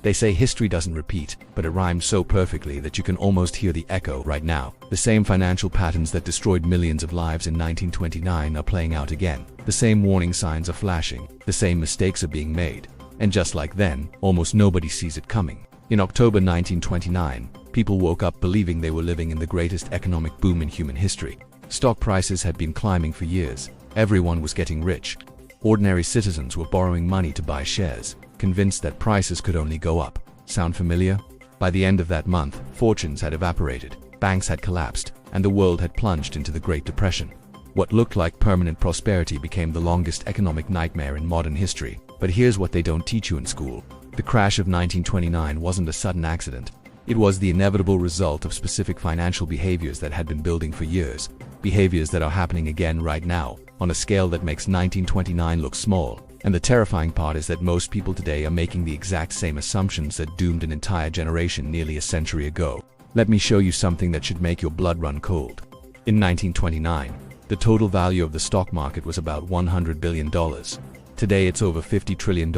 They say history doesn't repeat, but it rhymes so perfectly that you can almost hear the echo right now. The same financial patterns that destroyed millions of lives in 1929 are playing out again. The same warning signs are flashing. The same mistakes are being made. And just like then, almost nobody sees it coming. In October 1929, people woke up believing they were living in the greatest economic boom in human history. Stock prices had been climbing for years. Everyone was getting rich. Ordinary citizens were borrowing money to buy shares, convinced that prices could only go up. Sound familiar? By the end of that month, fortunes had evaporated, banks had collapsed, and the world had plunged into the Great Depression. What looked like permanent prosperity became the longest economic nightmare in modern history. But here's what they don't teach you in school. The crash of 1929 wasn't a sudden accident. It was the inevitable result of specific financial behaviors that had been building for years. Behaviors that are happening again right now, on a scale that makes 1929 look small. And the terrifying part is that most people today are making the exact same assumptions that doomed an entire generation nearly a century ago. Let me show you something that should make your blood run cold. In 1929, the total value of the stock market was about $100 billion. Today it's over $50 trillion.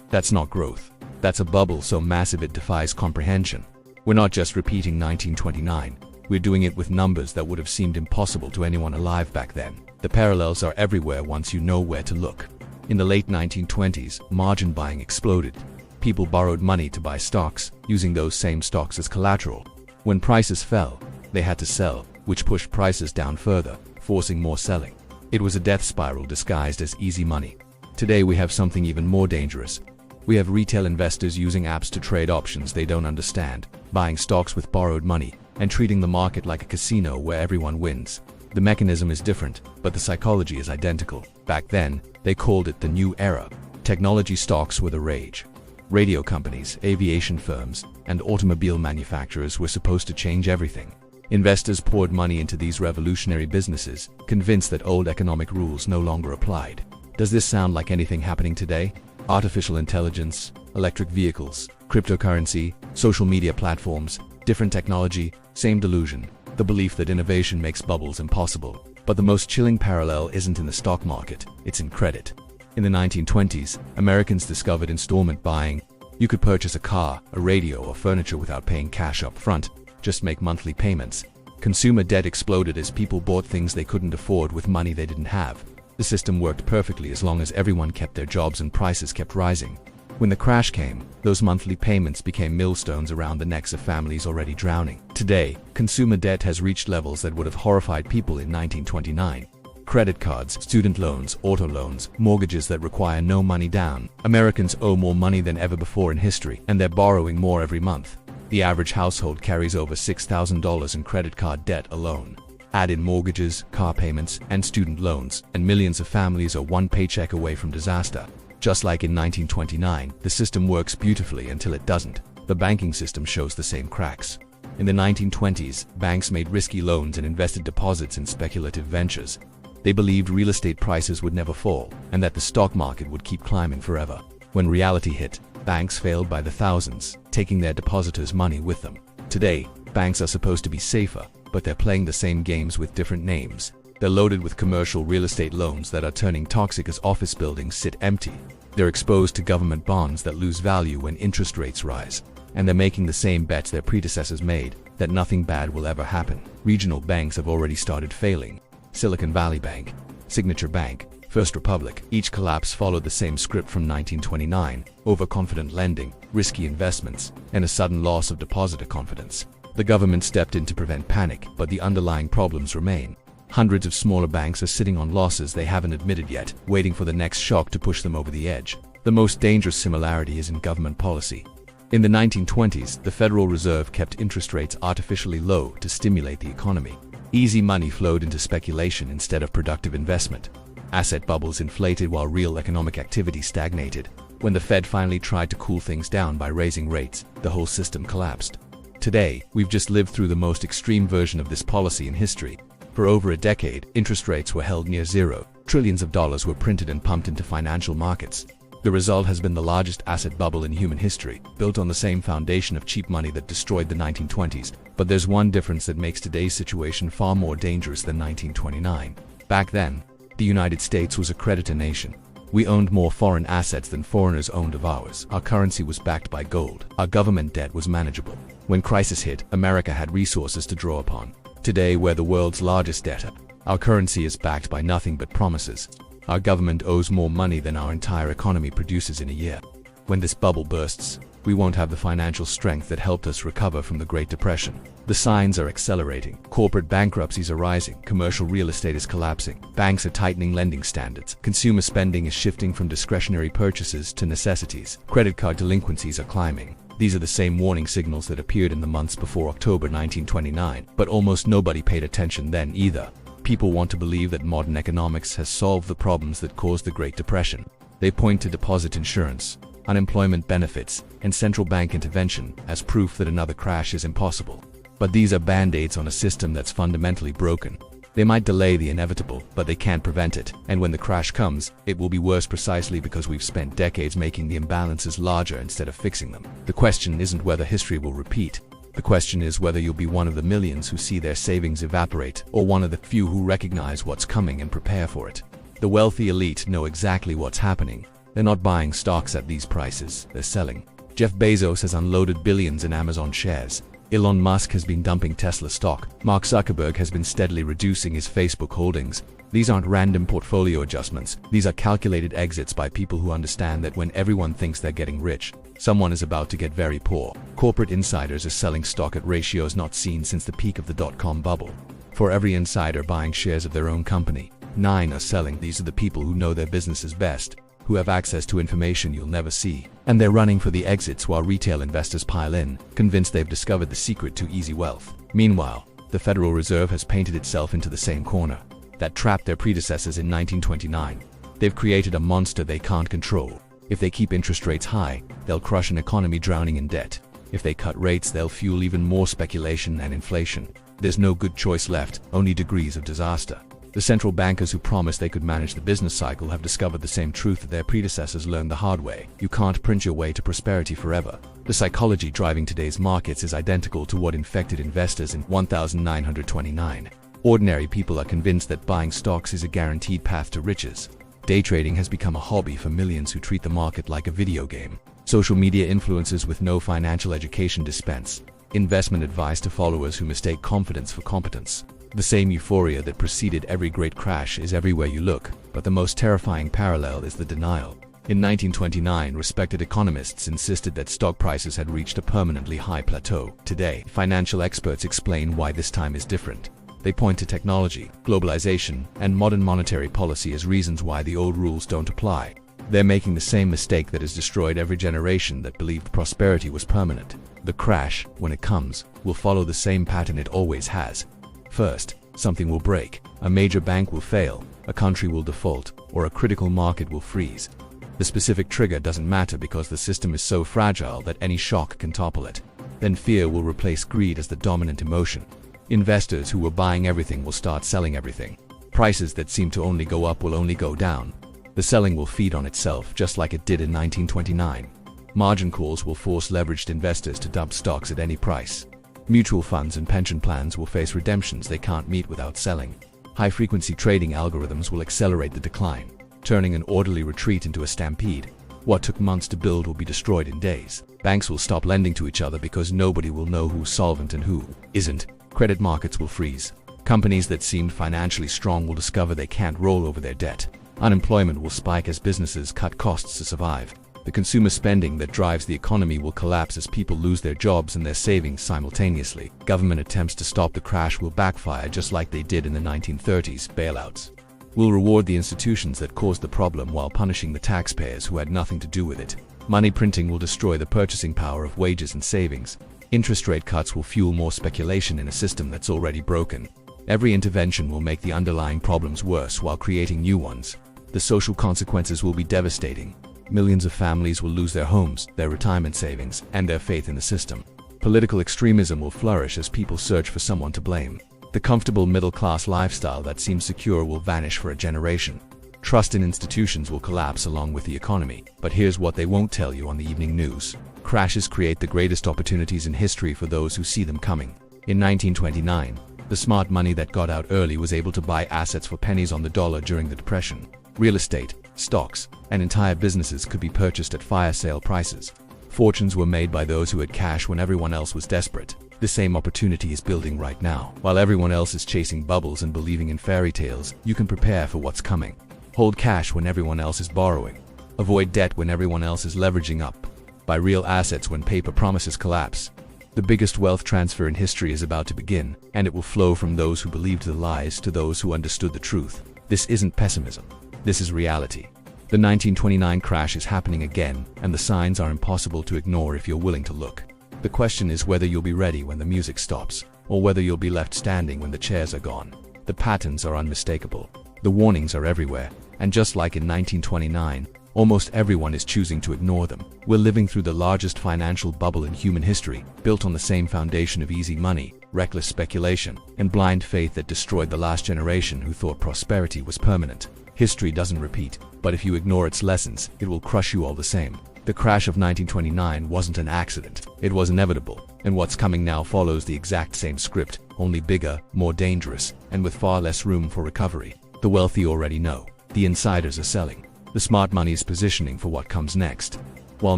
That's not growth. That's a bubble so massive it defies comprehension. We're not just repeating 1929. We're doing it with numbers that would have seemed impossible to anyone alive back then. The parallels are everywhere once you know where to look. In the late 1920s, margin buying exploded. People borrowed money to buy stocks, using those same stocks as collateral. When prices fell, they had to sell, which pushed prices down further, forcing more selling. It was a death spiral disguised as easy money. Today we have something even more dangerous. We have retail investors using apps to trade options they don't understand, buying stocks with borrowed money, and treating the market like a casino where everyone wins. The mechanism is different, but the psychology is identical. Back then, they called it the new era. Technology stocks were the rage. Radio companies, aviation firms, and automobile manufacturers were supposed to change everything. Investors poured money into these revolutionary businesses, convinced that old economic rules no longer applied. Does this sound like anything happening today? Artificial intelligence, electric vehicles, cryptocurrency, social media platforms, different technology, same delusion. The belief that innovation makes bubbles impossible. But the most chilling parallel isn't in the stock market, it's in credit. In the 1920s, Americans discovered installment buying. You could purchase a car, a radio, or furniture without paying cash up front, just make monthly payments. Consumer debt exploded as people bought things they couldn't afford with money they didn't have. The system worked perfectly as long as everyone kept their jobs and prices kept rising. When the crash came, those monthly payments became millstones around the necks of families already drowning. Today, consumer debt has reached levels that would have horrified people in 1929. Credit cards, student loans, auto loans, mortgages that require no money down. Americans owe more money than ever before in history, and they're borrowing more every month. The average household carries over $6,000 in credit card debt alone. Add in mortgages, car payments, and student loans, and millions of families are one paycheck away from disaster. Just like in 1929, the system works beautifully until it doesn't. The banking system shows the same cracks. In the 1920s, banks made risky loans and invested deposits in speculative ventures. They believed real estate prices would never fall, and that the stock market would keep climbing forever. When reality hit, banks failed by the thousands, taking their depositors' money with them. Today, banks are supposed to be safer, but they're playing the same games with different names. They're loaded with commercial real estate loans that are turning toxic as office buildings sit empty. They're exposed to government bonds that lose value when interest rates rise. And they're making the same bets their predecessors made, that nothing bad will ever happen. Regional banks have already started failing. Silicon Valley Bank, Signature Bank, First Republic, each collapse followed the same script from 1929, overconfident lending, risky investments, and a sudden loss of depositor confidence. The government stepped in to prevent panic, but the underlying problems remain. Hundreds of smaller banks are sitting on losses they haven't admitted yet, waiting for the next shock to push them over the edge. The most dangerous similarity is in government policy. In the 1920s, the Federal Reserve kept interest rates artificially low to stimulate the economy. Easy money flowed into speculation instead of productive investment. Asset bubbles inflated while real economic activity stagnated. When the Fed finally tried to cool things down by raising rates, the whole system collapsed. Today, we've just lived through the most extreme version of this policy in history. For over a decade, interest rates were held near zero. Trillions of dollars were printed and pumped into financial markets. The result has been the largest asset bubble in human history, built on the same foundation of cheap money that destroyed the 1920s. But there's one difference that makes today's situation far more dangerous than 1929. Back then, the United States was a creditor nation. We owned more foreign assets than foreigners owned of ours. Our currency was backed by gold. Our government debt was manageable. When crisis hit, America had resources to draw upon. Today, we're the world's largest debtor. Our currency is backed by nothing but promises. Our government owes more money than our entire economy produces in a year. When this bubble bursts, we won't have the financial strength that helped us recover from the Great Depression. The signs are accelerating. Corporate bankruptcies are rising. Commercial real estate is collapsing. Banks are tightening lending standards. Consumer spending is shifting from discretionary purchases to necessities. Credit card delinquencies are climbing. These are the same warning signals that appeared in the months before October 1929, but almost nobody paid attention then either. People want to believe that modern economics has solved the problems that caused the Great Depression. They point to deposit insurance, unemployment benefits, and central bank intervention as proof that another crash is impossible. But these are band-aids on a system that's fundamentally broken. They might delay the inevitable, but they can't prevent it. And when the crash comes, it will be worse precisely because we've spent decades making the imbalances larger instead of fixing them. The question isn't whether history will repeat. The question is whether you'll be one of the millions who see their savings evaporate, or one of the few who recognize what's coming and prepare for it. The wealthy elite know exactly what's happening. They're not buying stocks at these prices, they're selling. Jeff Bezos has unloaded billions in Amazon shares. Elon Musk has been dumping Tesla stock. Mark Zuckerberg has been steadily reducing his Facebook holdings. These aren't random portfolio adjustments. These are calculated exits by people who understand that when everyone thinks they're getting rich, someone is about to get very poor. Corporate insiders are selling stock at ratios not seen since the peak of the dot-com bubble. For every insider buying shares of their own company, 9 are selling. These are the people who know their businesses best, who have access to information you'll never see. And they're running for the exits while retail investors pile in, convinced they've discovered the secret to easy wealth. Meanwhile, the Federal Reserve has painted itself into the same corner that trapped their predecessors in 1929. They've created a monster they can't control. If they keep interest rates high, they'll crush an economy drowning in debt. If they cut rates, they'll fuel even more speculation and inflation. There's no good choice left, only degrees of disaster. The central bankers who promised they could manage the business cycle have discovered the same truth that their predecessors learned the hard way. You can't print your way to prosperity forever. The psychology driving today's markets is identical to what infected investors in 1929. Ordinary people are convinced that buying stocks is a guaranteed path to riches. Day trading has become a hobby for millions who treat the market like a video game. Social media influencers with no financial education dispense investment advice to followers who mistake confidence for competence. The same euphoria that preceded every great crash is everywhere you look, but the most terrifying parallel is the denial. In 1929, respected economists insisted that stock prices had reached a permanently high plateau. Today, financial experts explain why this time is different. They point to technology, globalization, and modern monetary policy as reasons why the old rules don't apply. They're making the same mistake that has destroyed every generation that believed prosperity was permanent. The crash, when it comes, will follow the same pattern it always has. First, something will break. A major bank will fail, a country will default, or a critical market will freeze. The specific trigger doesn't matter because the system is so fragile that any shock can topple it. Then fear will replace greed as the dominant emotion. Investors who were buying everything will start selling everything. Prices that seem to only go up will only go down. The selling will feed on itself just like it did in 1929. Margin calls will force leveraged investors to dump stocks at any price. Mutual funds and pension plans will face redemptions they can't meet without selling. High-frequency trading algorithms will accelerate the decline, turning an orderly retreat into a stampede. What took months to build will be destroyed in days. Banks will stop lending to each other because nobody will know who's solvent and who isn't. Credit markets will freeze. Companies that seemed financially strong will discover they can't roll over their debt. Unemployment will spike as businesses cut costs to survive. The consumer spending that drives the economy will collapse as people lose their jobs and their savings simultaneously. Government attempts to stop the crash will backfire just like they did in the 1930s. Bailouts will reward the institutions that caused the problem while punishing the taxpayers who had nothing to do with it. Money printing will destroy the purchasing power of wages and savings. Interest rate cuts will fuel more speculation in a system that's already broken. Every intervention will make the underlying problems worse while creating new ones. The social consequences will be devastating. Millions of families will lose their homes, their retirement savings, and their faith in the system. Political extremism will flourish as people search for someone to blame. The comfortable middle-class lifestyle that seems secure will vanish for a generation. Trust in institutions will collapse along with the economy. But here's what they won't tell you on the evening news. Crashes create the greatest opportunities in history for those who see them coming. In 1929, the smart money that got out early was able to buy assets for pennies on the dollar during the Depression. Real estate, stocks, and entire businesses could be purchased at fire sale prices. Fortunes were made by those who had cash when everyone else was desperate. The same opportunity is building right now. While everyone else is chasing bubbles and believing in fairy tales, you can prepare for what's coming. Hold cash when everyone else is borrowing. Avoid debt when everyone else is leveraging up. Buy real assets when paper promises collapse. The biggest wealth transfer in history is about to begin, and it will flow from those who believed the lies to those who understood the truth. This isn't pessimism. This is reality. The 1929 crash is happening again, and the signs are impossible to ignore if you're willing to look. The question is whether you'll be ready when the music stops, or whether you'll be left standing when the chairs are gone. The patterns are unmistakable. The warnings are everywhere, and just like in 1929, almost everyone is choosing to ignore them. We're living through the largest financial bubble in human history, built on the same foundation of easy money, reckless speculation, and blind faith that destroyed the last generation who thought prosperity was permanent. History doesn't repeat, but if you ignore its lessons, it will crush you all the same. The crash of 1929 wasn't an accident. It was inevitable, and what's coming now follows the exact same script, only bigger, more dangerous, and with far less room for recovery. The wealthy already know. The insiders are selling. The smart money is positioning for what comes next. While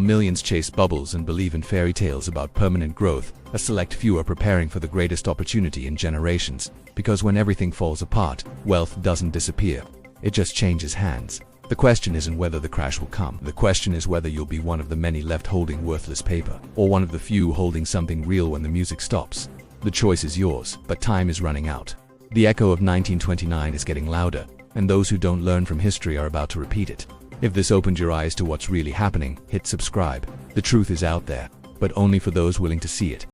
millions chase bubbles and believe in fairy tales about permanent growth, a select few are preparing for the greatest opportunity in generations. Because when everything falls apart, wealth doesn't disappear. It just changes hands. The question isn't whether the crash will come. The question is whether you'll be one of the many left holding worthless paper, or one of the few holding something real when the music stops. The choice is yours, but time is running out. The echo of 1929 is getting louder, and those who don't learn from history are about to repeat it. If this opened your eyes to what's really happening, hit subscribe. The truth is out there, but only for those willing to see it.